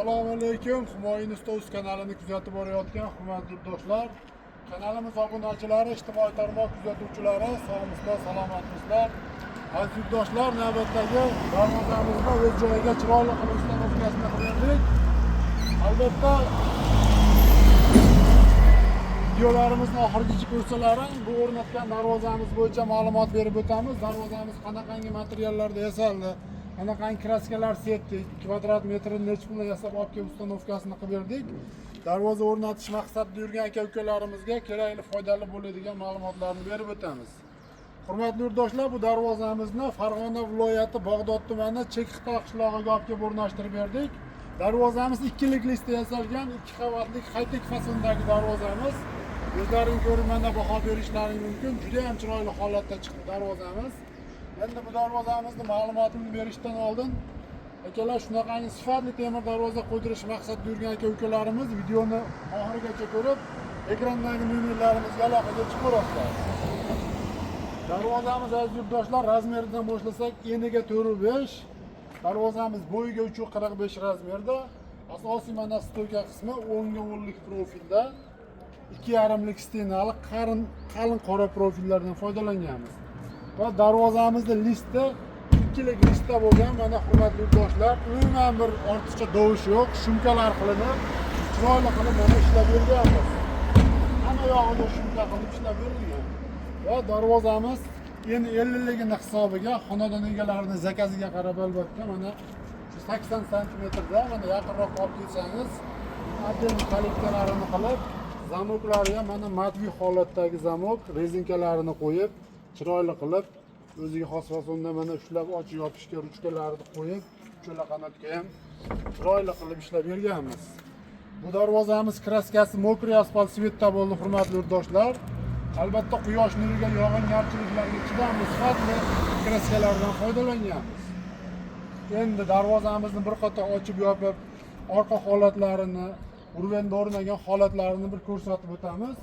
Assalomu alaykum. Humoyin Ustoz kanalini kuzatib borayotgan hurmatli yurtdoshlar, kanalimiz obunachilari, ijtimoiy tarmoq kuzatuvchilari, sog'misizlar, salomatmisizlar. Aziz yurtdoshlar, navbatdagi darvozamizni o'z joyiga chiroyli qilib ustanovkasini qildik. Albatta videolarimizning oxirigacha ko'rsalaring, bu o'rnatgan darvozamiz bo'yicha ma'lumot berib o'tamiz. Darvozamiz qanaqangi materiallarda yasaldi, qanaqangi kraskalar sepdik, kvadrat metrini necha pulga yasab olib kelib ustanovkasini qilib berdik. Darvoza o'rnatish maqsadida yurgan aka-ukalarimizga kerakli, foydali bo'ladigan ma'lumotlarni berib o'tamiz. Hurmatli yurtdoshlar, bu darvozamizni Farg'ona viloyati Bog'dod tumani Chekixta qishlog'iga olib kelib o'rnashtirib berdik. Darvozamiz ikkilik listda yasalgan, 2 qavatli high-tech fasondagi darvozamiz. O'zlaring ko'rib mana baho berishlaring mumkin. Juda ham chiroyli holatda chiqdi darvozamiz. Endi bu darvozamizni ma'lumotini berishdan oldin akalar, shunaqangi sifatli temir darvoza qo'ydirish maqsadida yurgan aka-ukalarimiz videoni oxirigacha ko'rib, ekrandagi nomerlarimizga aloqaga chiqib ko'rasizlar. Darvozamiz aziz yurtdoshlar, razmeridan boshlasak eniga 4.5, darvozamiz bo'yiga 3.45 razmerda. Asosiy mana stoyka qismi 10 ga 10lik profilda, 2,5lik stenali qalin qora profillardan foydalanganmiz. Va darvozamizning listi ikkilik listda bo'lgan. Mana hurmatli yurtdoshlar, umuman bir ortiqcha dovush yo'q, shumkalar qilinib, chiroyli qilib mana ishlab berganmiz. Hamma yog'iga shumka qilib ishlab berilgan. Va darvozamiz endi 50ligini hisobiga xonadon egalarining zakaziga qarab albatta mana shu 80 sm mana yaqinroq olib kelsangiz, model kolleksiyalarini qilib, zamoklari ham mana matviy holatdagi zamok, rezinkalarini qo'yib, chiroyli qilib, o'ziga xos fasonda mana ushlab ochib yopishga ruchkalarini qo'yib, uchala qanotga ham chiroyli qilib ishlab berganmiz. Bu darvozamiz kraskasi mokriy asfalt svetda bo'ldi hurmatli yurtdoshlar. Albatta quyosh nuriga, yog'ingarchiliklarga chidamli sifatli kraskalardan foydalanganmiz. Endi darvozamizni bir qator ochib yopib, orqa holatlarini, urvenda o'rnagan holatlarini bir ko'rsatib o'tamiz.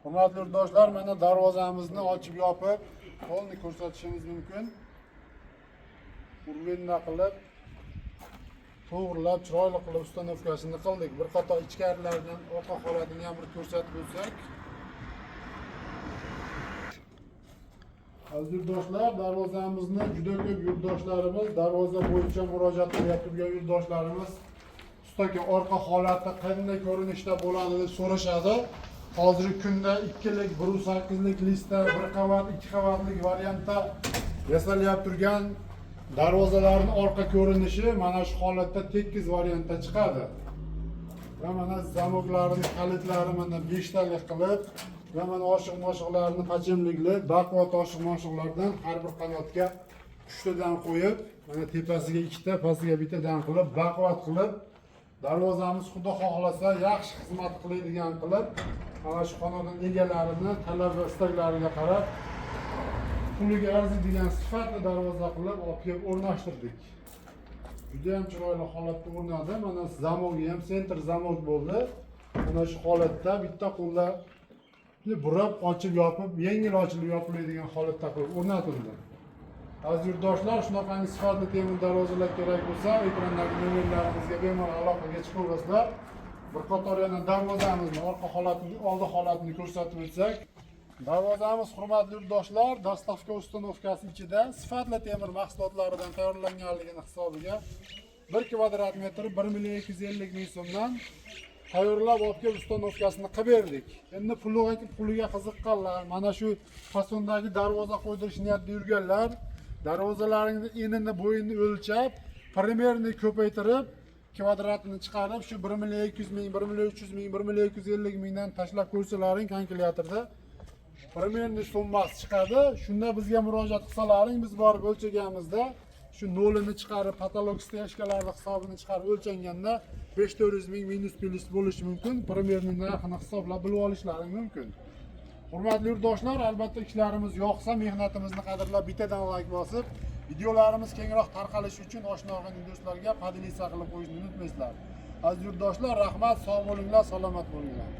Hurmatli yurtdoshlar, mana darvozamizni ochib yopib, to'lni ko'rsatishimiz mumkin. Urvenda qilib, to'g'rilab, chiroyli qilib ustanovkasini qildik. Bir qator ichkarilardan orqa holatini ham bir ko'rsatib o'tsak. Aziz yurtdoshlar, darvozamizni juda ko'p yurtdoshlarimiz, darvoza bo'yicha murojaat qilib turgan yurtdoshlarimiz ustaka orqa holati qanday ko'rinishda bo'ladi deb so'rashadi. Hozirgi kunda 2lik, 1.8lik listda, 1 qavat, 2 qavatlik variantda yasalyapti turgan darvozalarning orqa ko'rinishi mana shu holatda tekis variantda chiqadi. Va mana zamoklarining kalitlari mana 5 talik qilib, va mana oshiq-moshiqlarni pachimlikli, baquvvat oshiq-moshiqlardan har bir qanotga 3 tadan qo'yib, mana tepasiga 2 ta, pastiga 1 tadan qilib, baquvvat qilib, darvozamiz xudo xohlasa yaxshi xizmat qiladigan qilib, mana shu xonadon egalarini talab va istaklariga qarab puliga arziydigan sifatli darvoza qilib olib kelib o'rnashtirdik. Juda ham chiroyli holatda o'rnadi. Mana zamogi ham sentr zamok bo'ldi. Mana shu holatda bitta qo'lda burab, ochib, yopib, yengil ochilib yopiladigan holatda qilib o'rnatildi. Aziz yurtdoshlar, shunaqangi sifatli temir darvozalar kerak bo'lsa, ekrandagi nomerlarimizga bemalol aloqaga chiqaverasizlar. Bir qator yana darvozamizning orqa holatini, oldi holatini ko'rsatib o'tsak, darvozamiz hurmatli yurtdoshlar, dastavka ustanovkasi ichida sifatli temir mahsulotlaridan tayyorlanganligini hisobiga 1 kvadrat metr 1.250.000 so'mdan tayyorlab olib kelib ustanovkasini qilib berdik. Endi puliga qiziqqanlar, mana shu fasondagi darvoza qo'ydirish niyatida yurganlar, darvozalaringni enini, bo'yini o'lchab, primerni ko'paytirib, kvadratini chiqarib, shu 1.200.000, 1.300.000, 1.250.000 dan tashlab ko'rsalaring kalkulyatorda primerni summasi chiqadi. Shunda bizga murojaat qilsalaring, biz borib o'lchaganimizda shu nolini chiqarib, patolog steyashkalarning hisobini chiqarib o'lchanganda 500.000 minus plus bo'lishi mumkin. Primerning narxini hisoblab bilib olishlaring mumkin. Hurmatli yurtdoshlar, albatta ishlarimiz yoqsa, mehnatimizni qadrlab bittadan like bosib, videolarimiz kengroq tarqalishi uchun oshna olgan do'stlarga podelitsiya qilib qo'yishni unutmaysizlar. Aziz yurtdoshlar, rahmat, sog' bo'linglar, salomat bo'linglar.